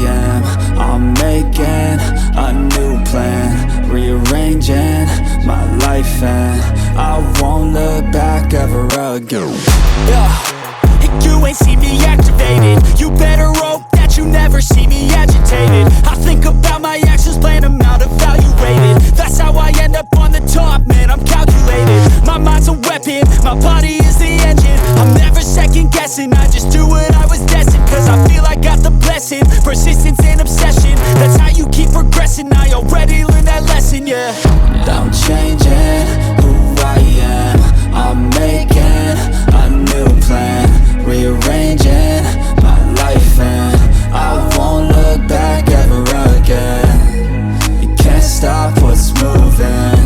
am. I'm making a new plan, rearranging my life, and I won't look back ever again. You ain't see me activated. You better hope that you never see me agitated. I think about my actions, plan them out, evaluated. That's how I end up on the top, man, I'm calculated. My mind's a weapon, my body is the engine. I'm never second guessing, I just do what I was destined. Cause I feel I got the blessing, persistence and obsession. That's how you keep progressing, I already learned that lesson, yeah. I'm changing who I am. I'm making a new plan, rearranging my life, and I won't look back ever again. You can't stop what's moving.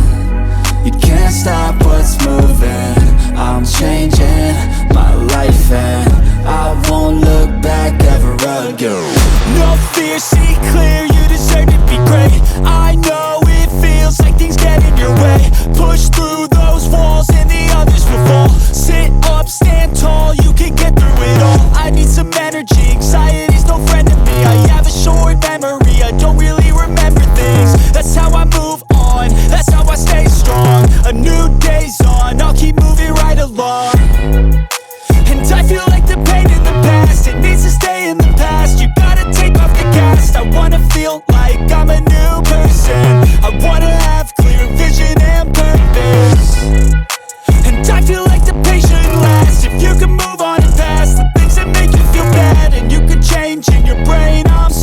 You can't stop what's moving. I'm changing my life, and I won't look back ever again. No fear, see clear, you deserve to be great. I know